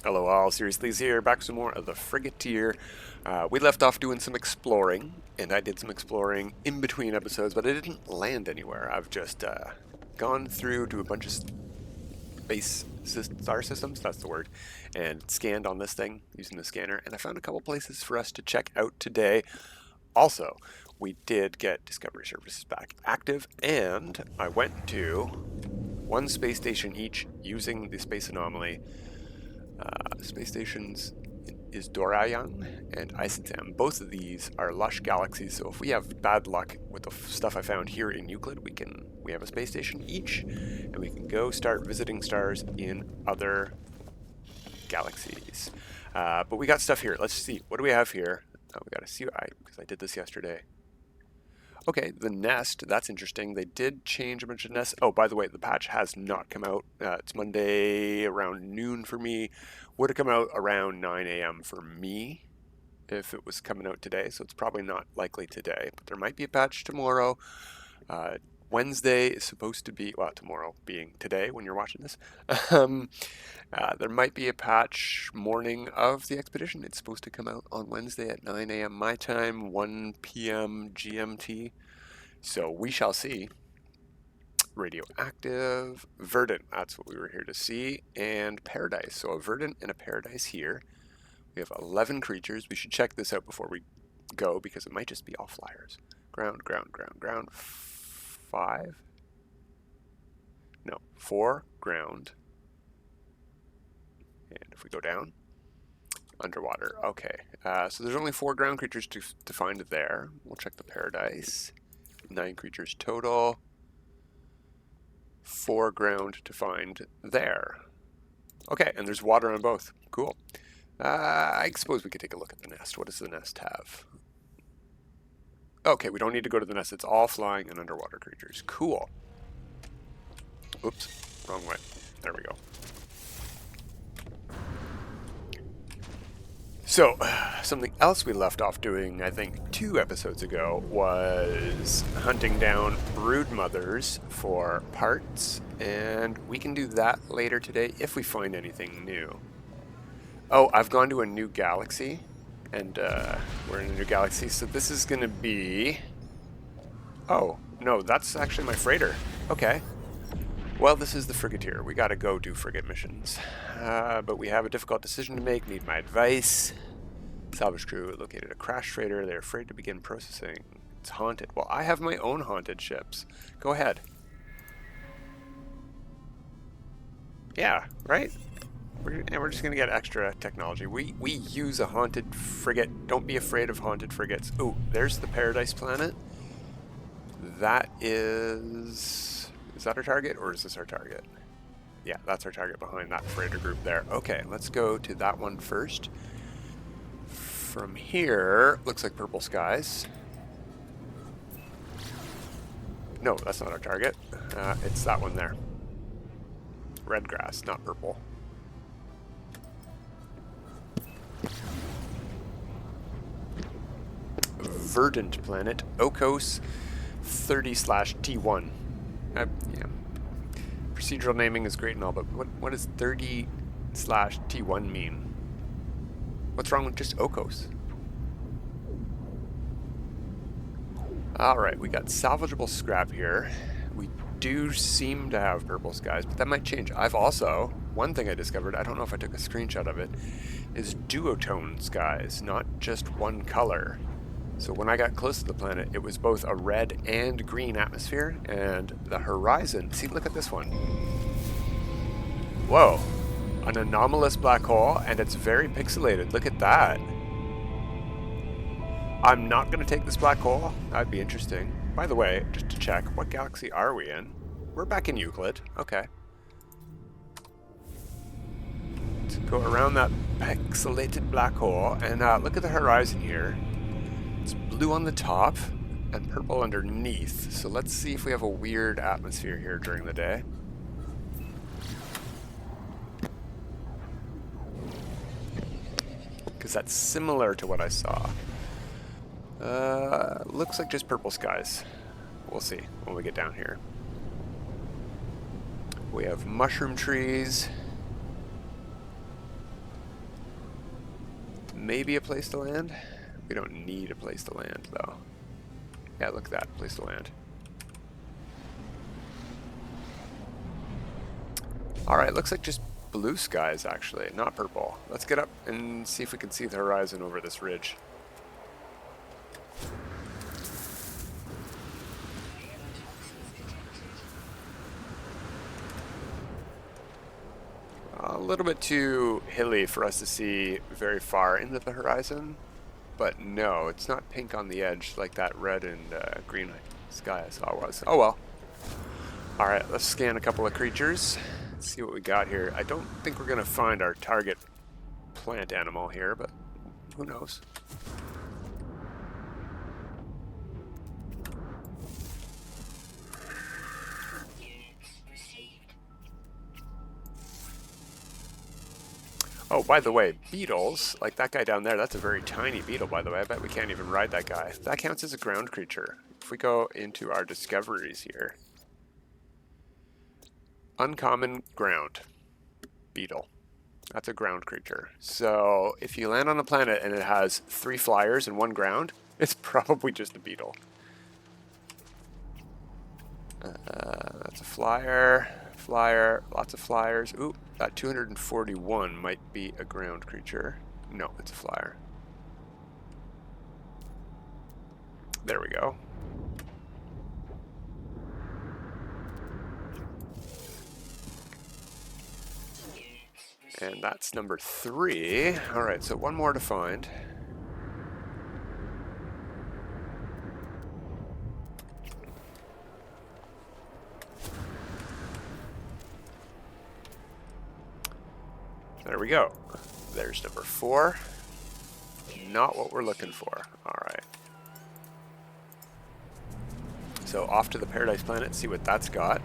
Hello all, Seriously here, back with some more of the Frigateer. We left off doing some exploring, and I did some exploring in between episodes, but I didn't land anywhere. I've just gone through to a bunch of star systems, that's the word, and scanned on this thing using the scanner, and I found a couple places for us to check out today. Also, we did get Discovery Services back active, and I went to one space station each using the Space Anomaly. Space stations is Dorayang and Isensam. Both of these are Lush galaxies, so if we have bad luck with the stuff I found here in Euclid, we have a space station each, and we can go start visiting stars in other galaxies. But we got stuff here. Let's see. What do we have here? Oh, we got a CI, because I did this yesterday. Okay, the nest, that's interesting. They did change a bunch of nests. Oh, by the way, the patch has not come out. It's Monday around noon for me. Would have come out around 9 a.m. for me if it was coming out today, so it's probably not likely today. But there might be a patch tomorrow. Wednesday is supposed to be, well, tomorrow being today when you're watching this. There might be a patch morning of the expedition. It's supposed to come out on Wednesday at 9 a.m. my time, 1 p.m. GMT. So we shall see. Radioactive, verdant, that's what we were here to see, and paradise. So a verdant and a paradise here. We have 11 creatures. We should check this out before we go because it might just be all flyers. Ground, ground, ground, ground. 5? No, 4 ground. And if we go down, underwater. Okay, so there's only 4 ground creatures to find there. We'll check the paradise. 9 creatures total. 4 ground to find there. Okay, and there's water on both. Cool. I suppose we could take a look at the nest. What does the nest have? Okay, we don't need to go to the nest. It's all flying and underwater creatures. Cool. Oops, wrong way. There we go. So, something else we left off doing, I think, 2 episodes ago, was hunting down brood mothers for parts, and we can do that later today if we find anything new. Oh, I've gone to a new galaxy, and we're in a new galaxy, so this is going to be... Oh, no, that's actually my freighter. Okay. Well, this is the Frigateer. We gotta go do frigate missions. But we have a difficult decision to make. Need my advice. Salvage crew located a crash freighter. They're afraid to begin processing. It's haunted. Well, I have my own haunted ships. Go ahead. Yeah, right? We're just gonna get extra technology. We use a haunted frigate. Don't be afraid of haunted frigates. Ooh, there's the Paradise planet. That is... Is that our target, or is this our target? Yeah, that's our target behind that freighter group there. Okay, let's go to that one first. From here, looks like purple skies. No, that's not our target. It's that one there. Red grass, not purple. Verdant planet, Okos 30/T1. Yeah. Procedural naming is great and all, but what does 30/T1 mean? What's wrong with just Okos? Alright, we got salvageable scrap here. We do seem to have purple skies, but that might change. I've also, one thing I discovered, I don't know if I took a screenshot of it, is duotone skies, not just one color. So when I got close to the planet, it was both a red and green atmosphere, and the horizon, see, look at this one. Whoa, an anomalous black hole, and it's very pixelated. Look at that. I'm not going to take this black hole. That'd be interesting. By the way, just to check, what galaxy are we in? We're back in Euclid. Okay. Let's go around that pixelated black hole, and look at the horizon here. It's blue on the top and purple underneath. So let's see if we have a weird atmosphere here during the day. Because that's similar to what I saw. Looks like just purple skies. We'll see when we get down here. We have mushroom trees. maybe a place to land. We don't need a place to land, though. Yeah, look at that, place to land. Alright, looks like just blue skies, actually, not purple. Let's get up and see if we can see the horizon over this ridge. A little bit too hilly for us to see very far into the horizon, but no, it's not pink on the edge like that red and green sky I saw was. Oh well. Alright, let's scan a couple of creatures. See what we got here. I don't think we're going to find our target plant animal here, but who knows. Oh, by the way, beetles, like that guy down there, that's a very tiny beetle, by the way. I bet we can't even ride that guy. That counts as a ground creature. If we go into our discoveries here. Uncommon ground beetle. That's a ground creature. So if you land on a planet and it has 3 flyers and 1 ground, it's probably just a beetle. That's a flyer. Flyer. Lots of flyers. Ooh, that 241 might be a ground creature. No, it's a flyer. There we go. And that's number 3. Alright, so 1 more to find. There we go. There's number 4. Not what we're looking for. Alright. So off to the Paradise Planet, see what that's got.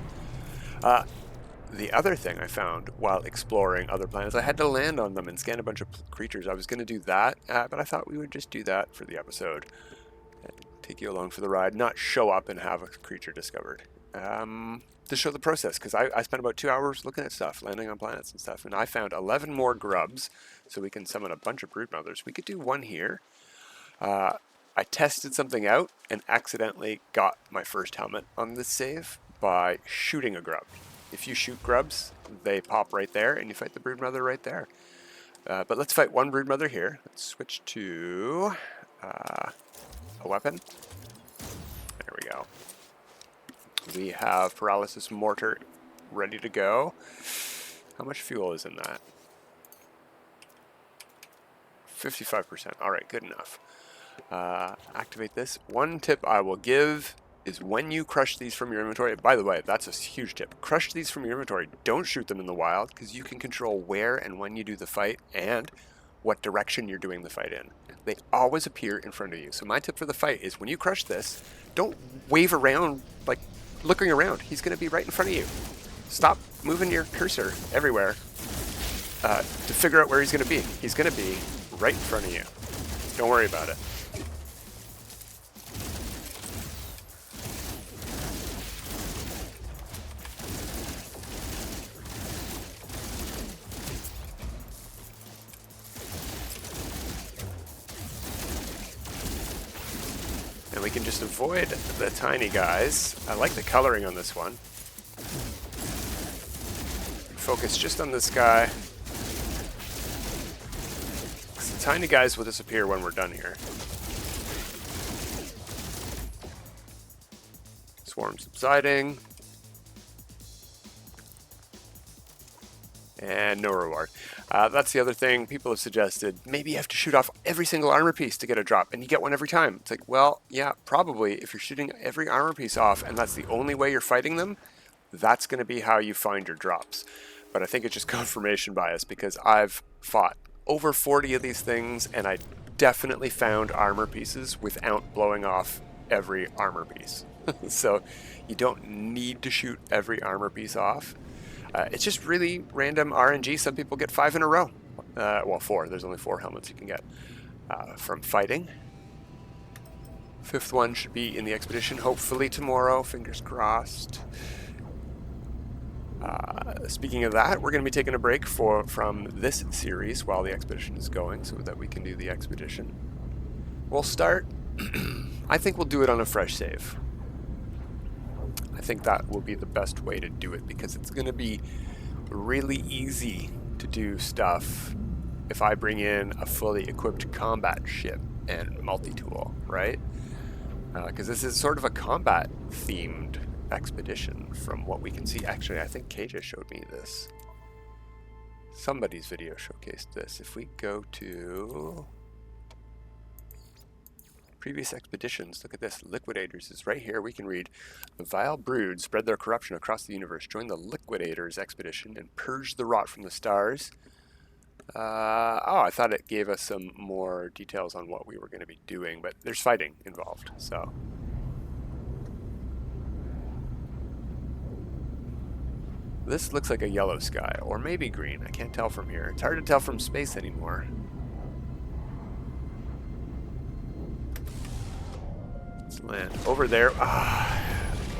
The other thing I found while exploring other planets, I had to land on them and scan a bunch of creatures. I was going to do that, but I thought we would just do that for the episode. Take you along for the ride, not show up and have a creature discovered. To show the process, because I spent about 2 hours looking at stuff, landing on planets and stuff, and I found 11 more grubs, so we can summon a bunch of brood mothers. We could do 1 here. I tested something out and accidentally got my first helmet on this save by shooting a grub. If you shoot grubs, they pop right there, and you fight the brood mother right there. But let's fight 1 brood mother here. Let's switch to a weapon. There we go. We have Paralysis Mortar ready to go. How much fuel is in that? 55%. Alright, good enough. Activate this. 1 tip I will give is when you crush these from your inventory. By the way, that's a huge tip. Crush these from your inventory. Don't shoot them in the wild, because you can control where and when you do the fight and what direction you're doing the fight in. They always appear in front of you. So my tip for the fight is when you crush this, don't wave around like looking around. He's going to be right in front of you. Stop moving your cursor everywhere to figure out where he's going to be. He's going to be right in front of you. Don't worry about it. And we can just avoid the tiny guys. I like the coloring on this one. Focus just on this guy. The tiny guys will disappear when we're done here. Swarm subsiding. And no reward. That's the other thing people have suggested. Maybe you have to shoot off every single armor piece to get a drop, and you get one every time. It's like, well, yeah, probably. If you're shooting every armor piece off, and that's the only way you're fighting them, that's going to be how you find your drops. But I think it's just confirmation bias, because I've fought over 40 of these things, and I definitely found armor pieces without blowing off every armor piece. So you don't need to shoot every armor piece off. It's just really random RNG. Some people get 5 in a row. Well, 4. There's only 4 helmets you can get from fighting. 5th one should be in the expedition, hopefully tomorrow. Fingers crossed. Speaking of that, we're going to be taking a break from this series while the expedition is going so that we can do the expedition. We'll start, I think we'll do it on a fresh save. I think that will be the best way to do it because it's going to be really easy to do stuff if I bring in a fully equipped combat ship and multi-tool, right? Because this is sort of a combat-themed expedition from what we can see. Actually, I think Kay just showed me this. Somebody's video showcased this. If we go to previous expeditions, look at this. Liquidators is right here. We can read, the vile brood spread their corruption across the universe. Join the Liquidators expedition and purge the rot from the stars. Oh, I thought it gave us some more details on what we were going to be doing, but there's fighting involved, so. This looks like a yellow sky, or maybe green. I can't tell from here. It's hard to tell from space anymore. Let's land over there.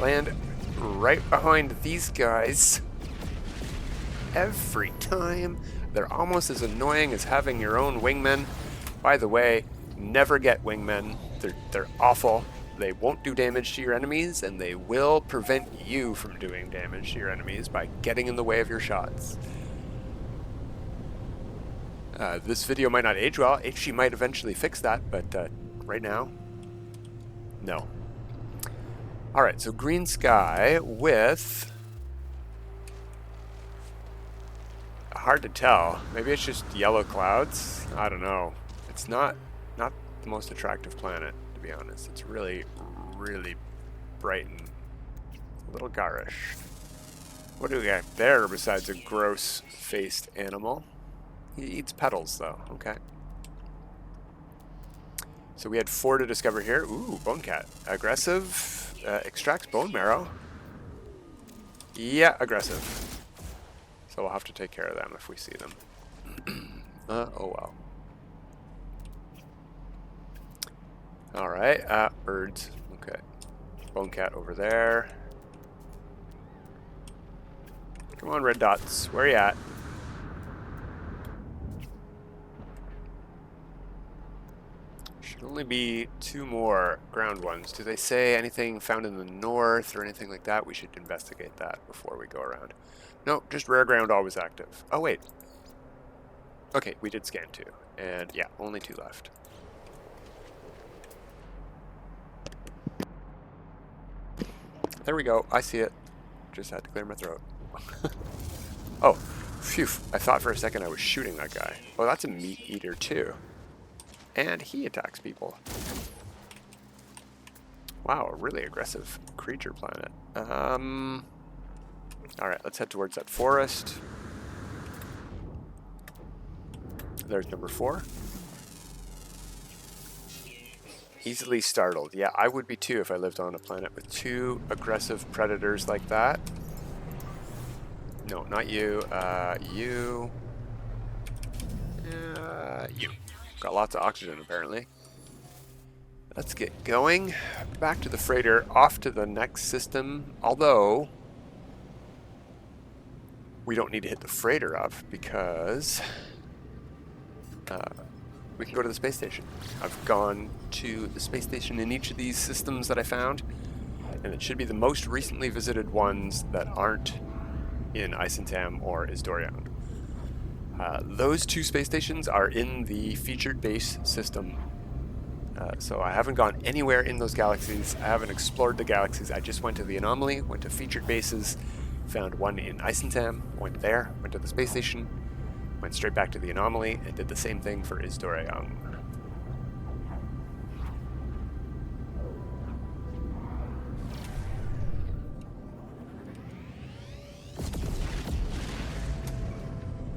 Land right behind these guys. Every time. They're almost as annoying as having your own wingmen. By the way, never get wingmen. They're awful. They won't do damage to your enemies, and they will prevent you from doing damage to your enemies by getting in the way of your shots. This video might not age well. HG might eventually fix that, but right now, no. Alright, so green sky with... hard to tell. Maybe it's just yellow clouds. I don't know. It's not the most attractive planet, to be honest. It's really, really bright and a little garish. What do we got there besides a gross-faced animal? He eats petals, though. Okay. So we had 4 to discover here. Ooh, bone cat. Aggressive. Extracts bone marrow. Yeah, aggressive. So we'll have to take care of them if we see them. Oh well. Alright, birds. Okay. Bone cat over there. Come on, red dots. Where are you at? Should only be 2 more ground ones. Do they say anything found in the north or anything like that? We should investigate that before we go around. No, just rare ground always active. Oh, wait. Okay, we did scan 2. And yeah, only 2 left. There we go. I see it. Just had to clear my throat. Oh, phew. I thought for a second I was shooting that guy. Oh, that's a meat eater too. And he attacks people. Wow, a really aggressive creature planet. Alright, let's head towards that forest. There's number 4. Easily startled. Yeah, I would be too if I lived on a planet with 2 aggressive predators like that. No, not you. You. You. Got lots of oxygen, apparently. Let's get going. Back to the freighter, off to the next system. Although, we don't need to hit the freighter up because we can go to the space station. I've gone to the space station in each of these systems that I found, and it should be the most recently visited ones that aren't in Isentam or Isdorian. Those 2 space stations are in the featured base system. So I haven't gone anywhere in those galaxies. I haven't explored the galaxies. I just went to the Anomaly, went to featured bases, found one in Isentam, went there, went to the space station, went straight back to the Anomaly, and did the same thing for Isdorian.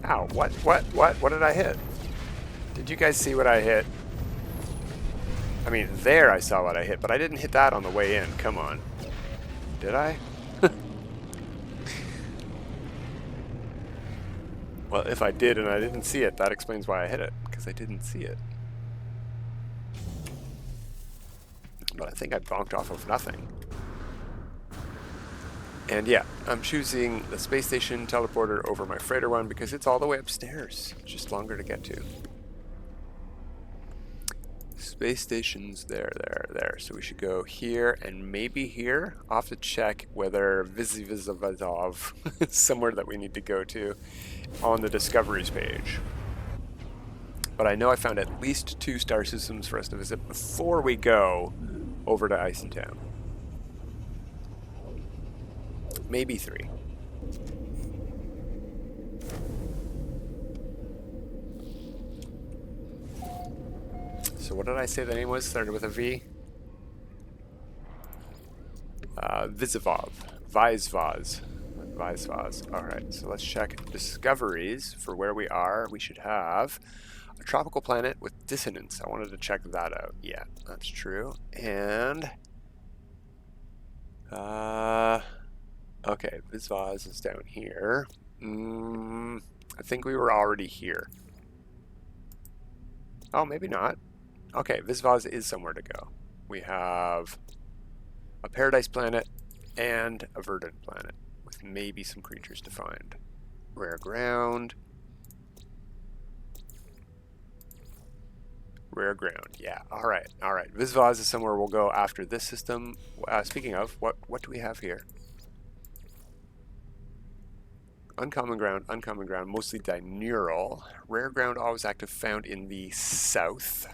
Ow, what did I hit? Did you guys see what I hit? I mean, there I saw what I hit, but I didn't hit that on the way in. Come on. Did I? Well, if I did and I didn't see it, that explains why I hit it, because I didn't see it. But I think I bonked off of nothing. And yeah, I'm choosing the space station teleporter over my freighter one because it's all the way upstairs. It's just longer to get to. Space station's there. So we should go here and maybe here. I'll have to check whether Vizivizov is somewhere that we need to go to on the discoveries page. But I know I found at least 2 star systems for us to visit before we go over to Eisentown. Maybe 3. So what did I say the name was? Started with a V? Vizivov. Vizvaz. Alright, so let's check discoveries for where we are. We should have a tropical planet with dissonance. I wanted to check that out. Yeah, that's true. And okay, Vizvaz is down here. I think we were already here. Oh, maybe not. Okay, Vizvaz is somewhere to go. We have a paradise planet and a verdant planet with maybe some creatures to find. Rare ground. Rare ground, yeah. All right. Vizvaz is somewhere we'll go after this system. Speaking of, what do we have here? Uncommon ground, mostly diurnal. Rare ground always active, found in the south.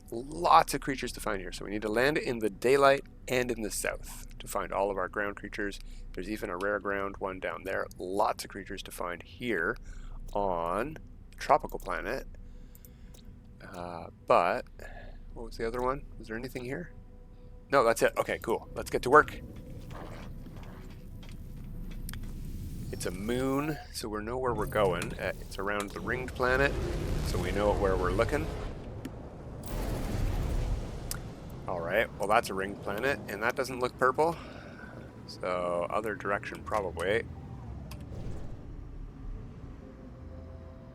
Lots of creatures to find here, so we need to land in the daylight and in the south to find all of our ground creatures. There's even a rare ground one down there. Lots of creatures to find here on tropical planet. But what was the other one? Was there anything here? No, that's it. Okay, cool. Let's get to work. It's a moon, so we know where we're going. It's around the ringed planet, so we know where we're looking. Alright, well that's a ringed planet, and that doesn't look purple. So, other direction probably.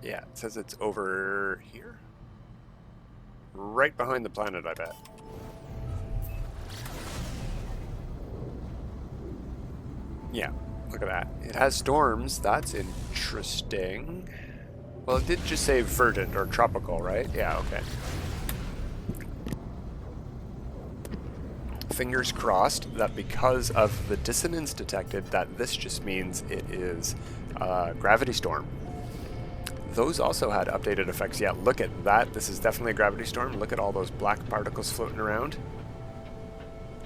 Yeah, it says it's over here. Right behind the planet, I bet. Yeah, look at that. It has storms. That's interesting. Well, it did just say verdant or tropical, right? Yeah, okay. Fingers crossed that because of the dissonance detected, that this just means it is a gravity storm. Those also had updated effects. Yeah, look at that. This is definitely a gravity storm. Look at all those black particles floating around.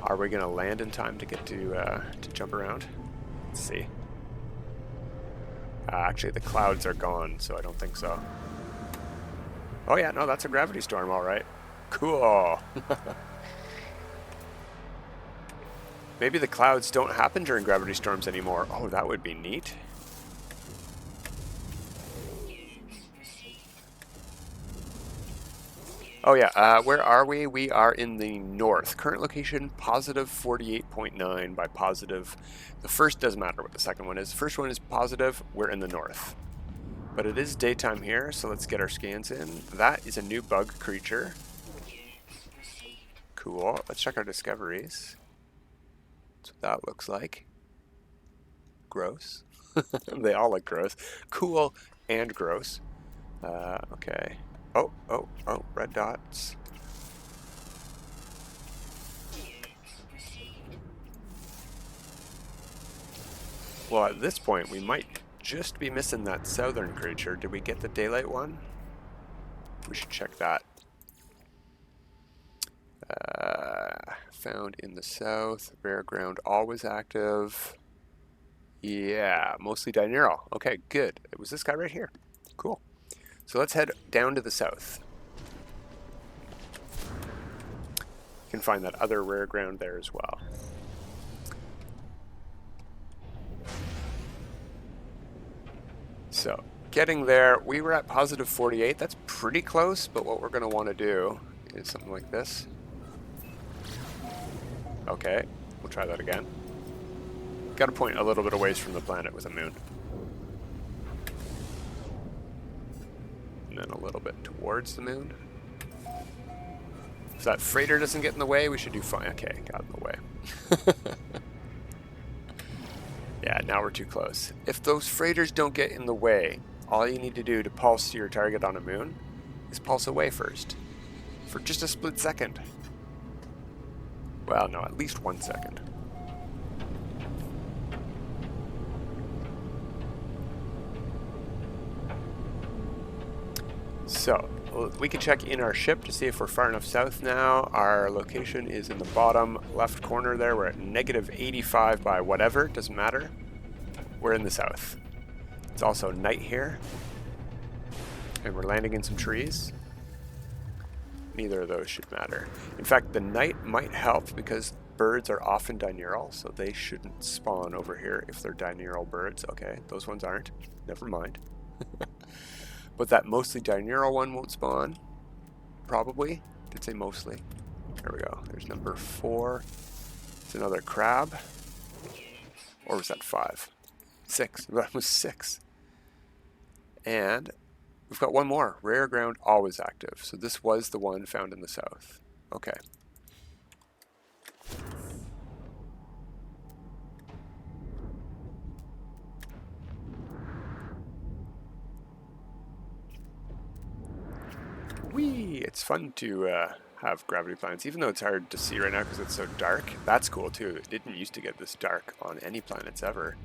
Are we going to land in time to get to jump around? Let's see. Actually, the clouds are gone, so I don't think so. Oh yeah, no, that's a gravity storm, all right. Cool. Maybe the clouds don't happen during gravity storms anymore. Oh, that would be neat. Oh yeah, where are we? We are in the north. Current location, positive 48.9 by positive. The first doesn't matter what the second one is. The first one is positive. We're in the north. But it is daytime here, so let's get our scans in. That is a new bug creature. Cool. Let's check our discoveries. That's what that looks like. Gross. They all look gross. Cool and gross. Okay. Oh, red dots. Well, at this point, we might just be missing that southern creature. Did we get the daylight one? We should check that. Found in the south. Rare ground always active. Yeah, mostly diurnal. Okay, good. It was this guy right here. Cool. So let's head down to the south. You can find that other rare ground there as well. So, getting there, we were at positive 48. That's pretty close, but what we're going to want to do is something like this. Okay, we'll try that again. Got to point a little bit away from the planet with a moon. And then a little bit towards the moon. If that freighter doesn't get in the way, we should do fine. Okay, got in the way. Yeah, Alright, now we're too close. If those freighters don't get in the way, all you need to do to pulse to your target on a moon is pulse away first. For just a split second. Well, no, at least 1 second. So, we can check in our ship to see if we're far enough south now. Our location is in the bottom left corner there. We're at negative 85 by whatever, doesn't matter. We're in the south. It's also night here. And we're landing in some trees. Neither of those should matter. In fact, the night might help because birds are often diurnal, so they shouldn't spawn over here if they're diurnal birds. Okay, those ones aren't. Never mind. But that mostly diurnal one won't spawn. Probably. Did say mostly. There we go. There's number 4. It's another crab. Or was that 5? 6. That was 6. And we've got one more. Rare ground always active. So this was the one found in the south. Okay. Whee! It's fun to have gravity planets, even though it's hard to see right now because it's so dark. That's cool too. It didn't used to get this dark on any planets ever.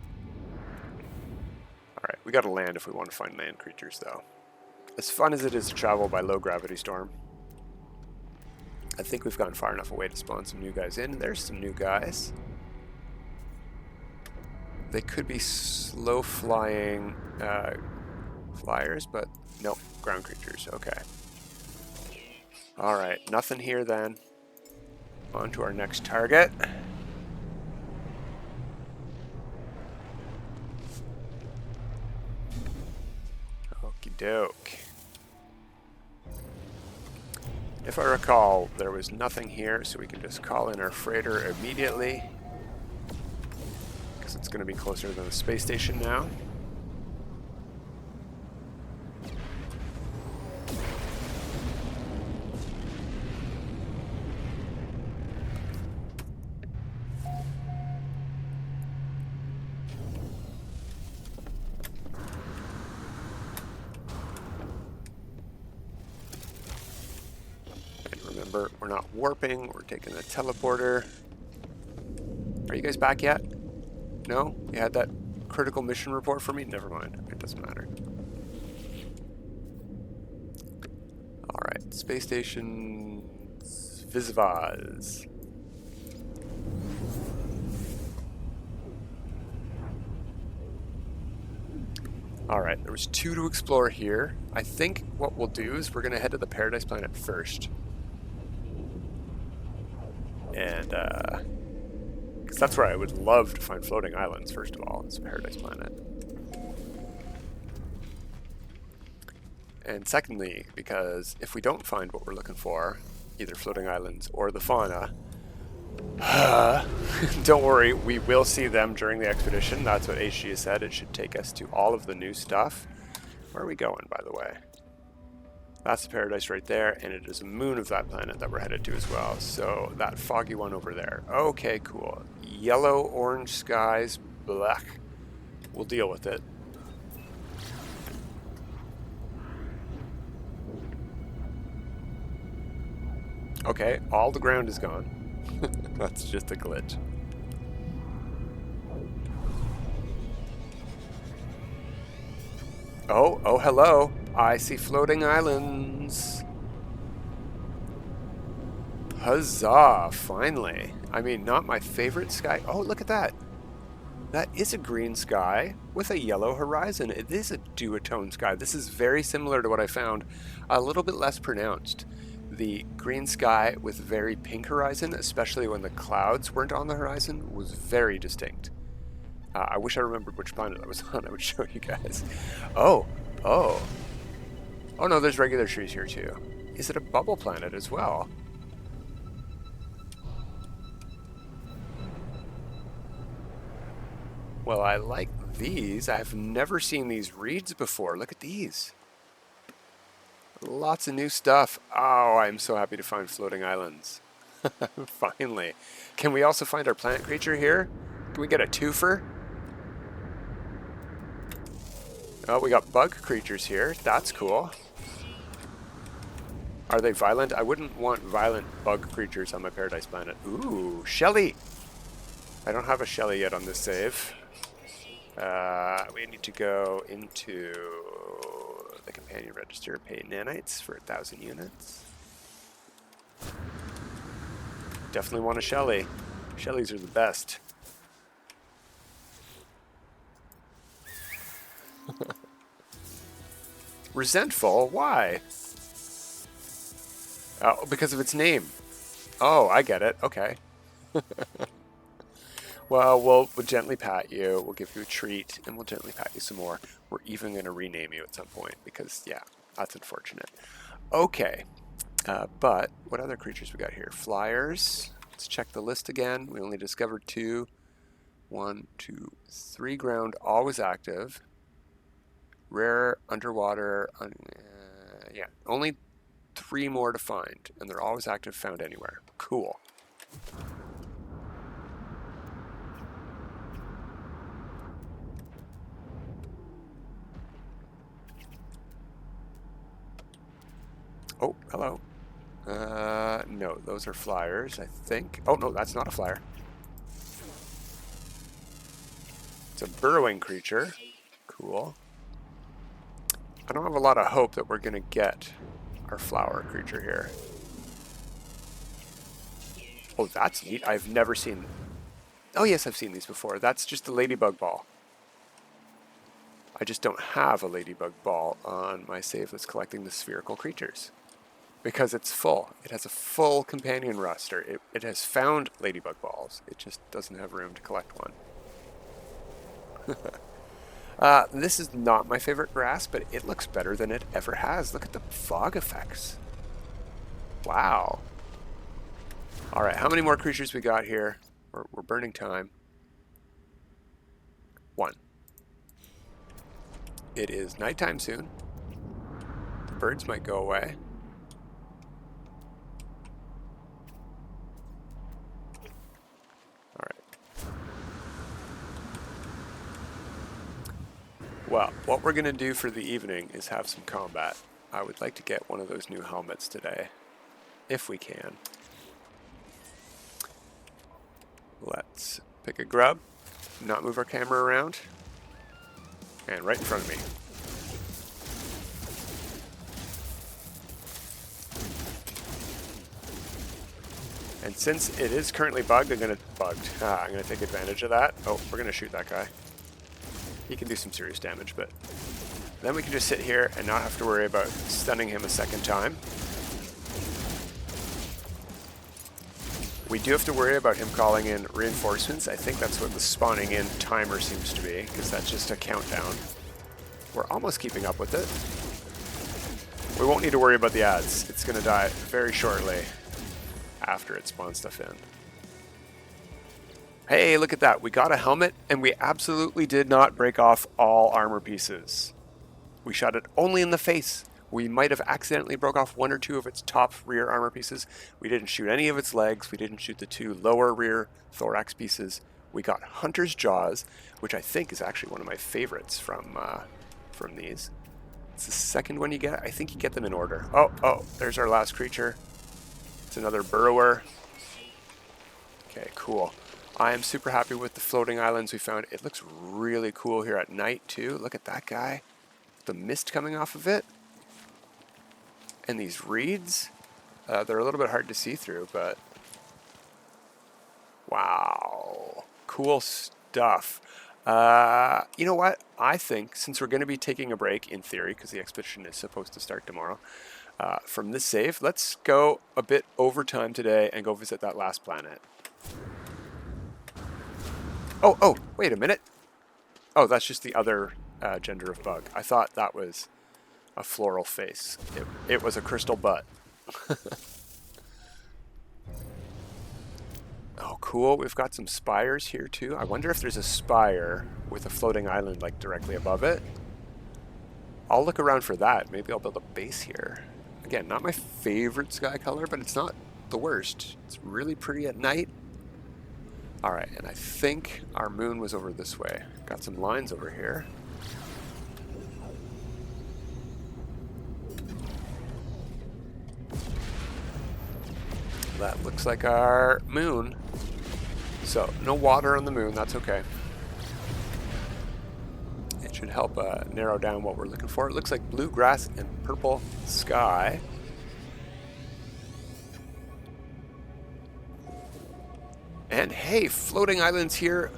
Alright, we gotta land if we want to find land creatures though. As fun as it is to travel by low gravity storm, I think we've gone far enough away to spawn some new guys in. There's some new guys. They could be slow flying flyers, but nope, ground creatures. Okay. Alright, nothing here then. On to our next target. Okie doke. If I recall, there was nothing here, so we can just call in our freighter immediately. Because it's going to be closer than the space station now. Remember, we're not warping, we're taking the teleporter. Are you guys back yet? No? You had that critical mission report for me? Never mind, it doesn't matter. Alright, space station Visvaz. Alright, there was 2 to explore here. I think what we'll do is we're going to head to the Paradise Planet first. And, because that's where I would love to find floating islands, first of all. It's a Paradise Planet. And secondly, because if we don't find what we're looking for, either floating islands or the fauna, don't worry, we will see them during the expedition. That's what HG has said. It should take us to all of the new stuff. Where are we going, by the way? That's the paradise right there, and it is a moon of that planet that we're headed to as well. So that foggy one over there. Okay, cool. Yellow, orange skies, black. We'll deal with it. Okay, all the ground is gone. That's just a glitch. Oh, hello. I see floating islands. Huzzah, finally. I mean, not my favorite sky. Oh, look at that. That is a green sky with a yellow horizon. It is a duotone sky. This is very similar to what I found, a little bit less pronounced. The green sky with very pink horizon, especially when the clouds weren't on the horizon, was very distinct. I wish I remembered which planet I was on. I would show you guys. Oh no, there's regular trees here too. Is it a bubble planet as well? Well, I like these. I've never seen these reeds before. Look at these. Lots of new stuff. Oh, I'm so happy to find floating islands. Finally. Can we also find our plant creature here? Can we get a twofer? Oh, we got bug creatures here. That's cool. Are they violent? I wouldn't want violent bug creatures on my paradise planet. Ooh, Shelly! I don't have a Shelly yet on this save. We need to go into the companion register, pay nanites for 1,000 units. Definitely want a Shelly. Shellys are the best. Resentful? Why? Oh, because of its name. Oh, I get it. Okay. Well, we'll gently pat you. We'll give you a treat, and we'll gently pat you some more. We're even going to rename you at some point because, yeah, that's unfortunate. Okay. But what other creatures we got here? Flyers. Let's check the list again. We only discovered 2. 1, 2, 3 ground, always active. Rare, underwater. Yeah, only 3 more to find, and they're always active, found anywhere. Cool. Oh, hello. No, those are flyers, I think. Oh, no, that's not a flyer. It's a burrowing creature. Cool. I don't have a lot of hope that we're going to get our flower creature here. Oh, that's neat. I've never seen... Oh, yes, I've seen these before. That's just a ladybug ball. I just don't have a ladybug ball on my save that's collecting the spherical creatures. Because it's full. It has a full companion roster. It has found ladybug balls. It just doesn't have room to collect one. This is not my favorite grass, but it looks better than it ever has. Look at the fog effects. Wow. Alright, how many more creatures we got here? We're burning time. 1. It is nighttime soon. The birds might go away. Well, what we're going to do for the evening is have some combat. I would like to get one of those new helmets today, if we can. Let's pick a grub, not move our camera around, and right in front of me. And since it is currently bugged, I'm going to take advantage of that. Oh, we're going to shoot that guy. He can do some serious damage, but then we can just sit here and not have to worry about stunning him a second time. We do have to worry about him calling in reinforcements. I think that's what the spawning in timer seems to be, because that's just a countdown. We're almost keeping up with it. We won't need to worry about the ads. It's going to die very shortly after it spawns stuff in. Hey, look at that. We got a helmet, and we absolutely did not break off all armor pieces. We shot it only in the face. We might have accidentally broke off 1 or 2 of its top rear armor pieces. We didn't shoot any of its legs. We didn't shoot the 2 lower rear thorax pieces. We got Hunter's Jaws, which I think is actually one of my favorites from these. It's the second one you get. I think you get them in order. Oh, there's our last creature. It's another burrower. Okay, cool. I am super happy with the floating islands we found. It looks really cool here at night, too. Look at that guy. The mist coming off of it. And these reeds. They're a little bit hard to see through, but... Wow. Cool stuff. You know what? I think, since we're going to be taking a break, in theory, because the expedition is supposed to start tomorrow, from this save, let's go a bit over time today and go visit that last planet. Oh, wait a minute. Oh, that's just the other gender of bug. I thought that was a floral face. It was a crystal butt. Oh, cool. We've got some spires here, too. I wonder if there's a spire with a floating island, like, directly above it. I'll look around for that. Maybe I'll build a base here. Again, not my favorite sky color, but it's not the worst. It's really pretty at night. Alright, and I think our moon was over this way. Got some lines over here. that looks like our moon. So, no water on the moon, that's okay. It should help narrow down what we're looking for. It looks like blue grass and purple sky. And hey, floating islands here,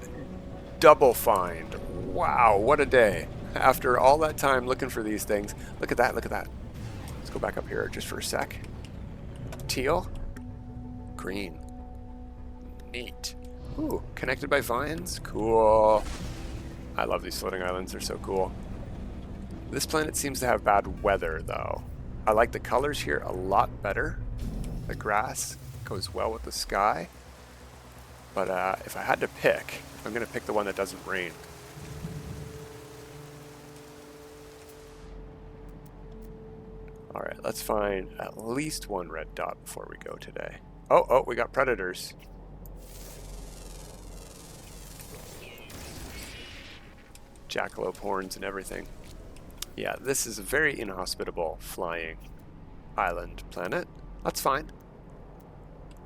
double find. Wow, what a day. After all that time looking for these things. Look at that, look at that. Let's go back up here just for a sec. Teal. Green. Neat. Ooh, connected by vines? Cool. I love these floating islands, they're so cool. This planet seems to have bad weather, though. I like the colors here a lot better. The grass goes well with the sky. But if I had to pick, I'm going to pick the one that doesn't rain. Alright, let's find at least one red dot before we go today. Oh, we got predators. Jackalope horns and everything. Yeah, this is a very inhospitable flying island planet. That's fine.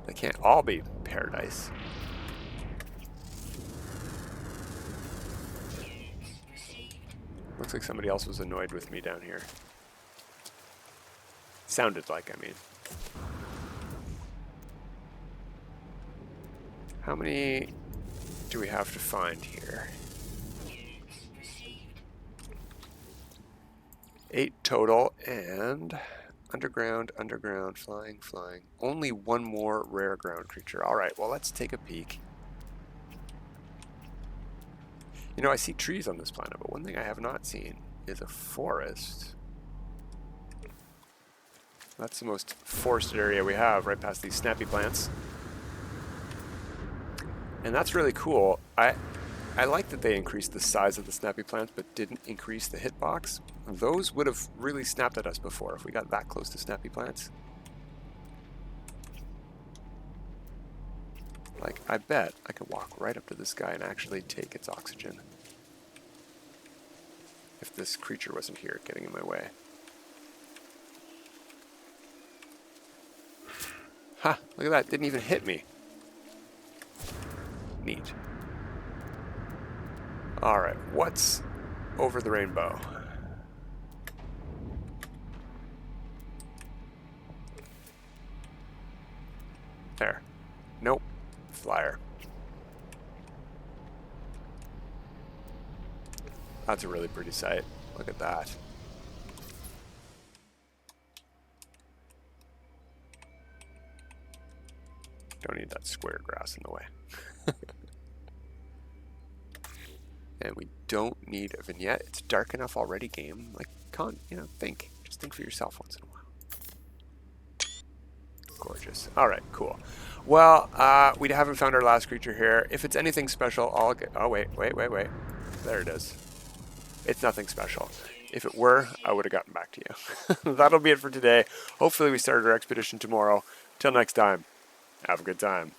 They can't all be paradise. Looks like somebody else was annoyed with me down here. Sounded like, I mean. How many do we have to find here? 8 total, and underground, underground, flying, flying. Only one more rare ground creature. Alright, well, let's take a peek. You know, I see trees on this planet, but one thing I have not seen is a forest. That's the most forested area we have, right past these snappy plants. And that's really cool. I like that they increased the size of the snappy plants, but didn't increase the hitbox. Those would have really snapped at us before if we got that close to snappy plants. Like, I bet I could walk right up to this guy and actually take its oxygen. If this creature wasn't here getting in my way. Ha! Look at that, didn't even hit me. Neat. Alright, what's over the rainbow? There. Nope. Flyer. That's a really pretty sight. Look at that. Don't need that square grass in the way. And we don't need a vignette. It's dark enough already, game. Like, think. Just think for yourself once in a while. Gorgeous. Alright, cool. Well, we haven't found our last creature here. If it's anything special, I'll get... Oh, wait. There it is. It's nothing special. If it were, I would have gotten back to you. That'll be it for today. Hopefully we start our expedition tomorrow. Till next time, have a good time.